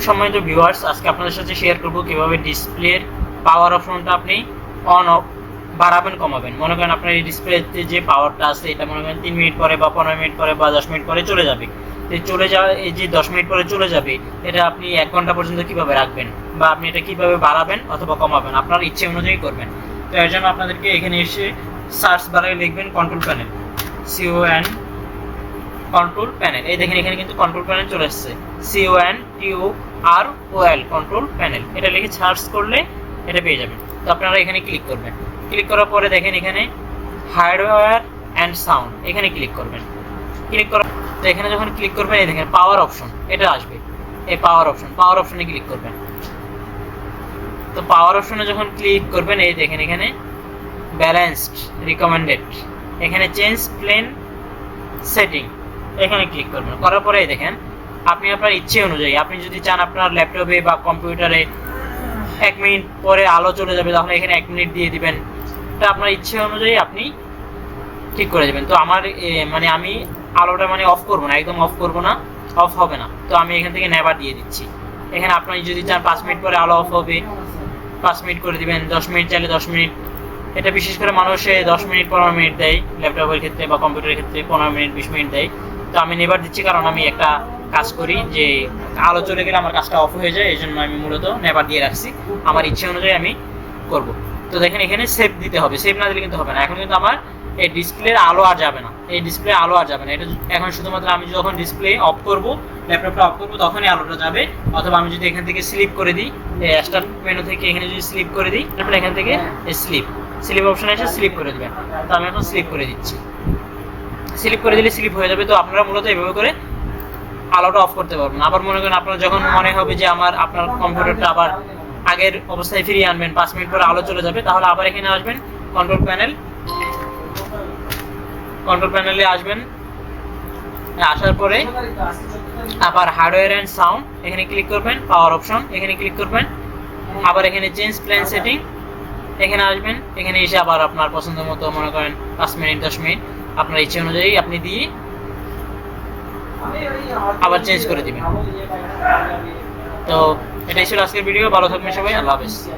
সম্মানিত ভিউয়ার্স, আজকে আপনাদের সাথে শেয়ার করব কিভাবে ডিসপ্লের পাওয়ার অপশনটা আপনি অন অফ বাড়াবেন কমাবেন। মনে করেন আপনার এই ডিসপ্লেতে যে পাওয়ারটা আছে এটা মনে করেন 3 মিনিট পরে বা 15 মিনিট পরে বা 10 মিনিট পরে চলে যাবে। এই চলে যাওয়া, এই যে 10 মিনিট পরে চলে যাবে, এটা আপনি 1 ঘন্টা পর্যন্ত কিভাবে রাখবেন বা আপনি এটা কিভাবে বাড়াবেন অথবা কমাবেন আপনার ইচ্ছে অনুযায়ী করবেন। তো এর জন্য আপনাদেরকে এখানে এসে সার্চ বারে লিখবেন control panel, CON control panel. এই দেখেন এখানে কিন্তু কন্ট্রোল প্যানেল চলে আসছে, CONTROL কন্ট্রোল প্যানেল। এটা লিখে সার্চ করলে এটা পেয়ে যাবেন। তো আপনারা এখানে ক্লিক করবেন। ক্লিক করার পরে দেখেন এখানে হার্ডওয়্যার অ্যান্ড সাউন্ড, এখানে ক্লিক করবেন। ক্লিক করার তো এখানে যখন ক্লিক করবেন এই দেখেন পাওয়ার অপশন এটা আসবে। এই পাওয়ার অপশনে ক্লিক করবেন। তো পাওয়ার অপশনে যখন ক্লিক করবেন এই দেখেন এখানে ব্যালেন্সড রিকমেন্ডেড, এখানে চেঞ্জ প্লেন সেটিং, এখানে ক্লিক করবেন। করার পরে দেখেন আপনি আপনার ইচ্ছে অনুযায়ী, আপনি যদি চান আপনার ল্যাপটপে বা কম্পিউটারে 1 মিনিট পরে আলো চলে যাবে তাহলে এখানে 1 মিনিট দিয়ে দিবেন। এটা আপনার ইচ্ছে অনুযায়ী আপনি ঠিক করে দেবেন। তো আমার মানে আমি আলোটা মানে অফ করব না, একদম অফ করব না, অফ হবে না। তো আমি এখান থেকে নেভার দিয়ে দিচ্ছি। এখানে আপনি যদি চান 5 মিনিট পরে আলো অফ হবে 5 মিনিট করে দিবেন, 10 মিনিট চাইলে 10 মিনিট। এটা বিশেষ করে মানুষে 10 মিনিট 15 মিনিট দেয়, ল্যাপটপের ক্ষেত্রে বা কম্পিউটারের ক্ষেত্রে 15 মিনিট 20 মিনিট দেয়। তো আমি নেভার দিচ্ছি কারণ আমি একটা কাজ করি যে আলো চলে গেলে আমার কাজটা অফ হয়ে যায়, এই জন্য আমি মূলত নেভার দিয়ে রাখছি। আমার ইচ্ছে অনুযায়ী আমি করব। তো দেখেন এখানে সেভ দিতে হবে, সেভ না দিলে কিন্তু হবে না। এখন কিন্তু আমার এই ডিসপ্লের আলো আর যাবে না, এই ডিসপ্লে আলো আর যাবে না। এটা এখন শুধুমাত্র আমি যখন ডিসপ্লে অফ করব, ল্যাপটপটা অফ করব, তখনই আলোটা যাবে। অথবা আমি যদি এখান থেকে স্লিপ করে দিই, স্টার্ট মেনু থেকে এখানে যদি স্লিপ করে দিই, তারপরে এখান থেকে স্লিপ অপশনে এসে স্লিপ করে দিবেন। তো আমি এখন স্লিপ করে দিচ্ছি। স্লিপ করে দিলে স্লিপ হয়ে যাবে। তো আপনারা মূলত এইভাবে করে আলোটা অফ করতে পারবেন। আবার মনে করেন আপনার যখন মনে হবে যে আপনার কম্পিউটারটা আবার আগের অবস্থায় ফিরিয়ে আনবেন, 5 মিনিট পরে আলো চলে যাবে, তাহলে আবার এখানে আসবেন কন্ট্রোল প্যানেলে আসবেন। আসার পরে আবার হার্ডওয়্যার অ্যান্ড সাউন্ড, এখানে ক্লিক করবেন। পাওয়ার অপশন, এখানে ক্লিক করবেন। আবার এখানে চেঞ্জ প্ল্যান সেটিং, এখানে আসবেন। এখানে এসে আবার আপনার পছন্দ মতো মনে করেন 5 মিনিট 10 মিনিট আপনার ইচ্ছে অনুযায়ী আপনি দিয়ে আবার চেঞ্জ করে দিবেন। তো এটাই ছিল আজকের ভিডিও। ভালো থাকবেন সবাই, আল্লাহ হাফেজ।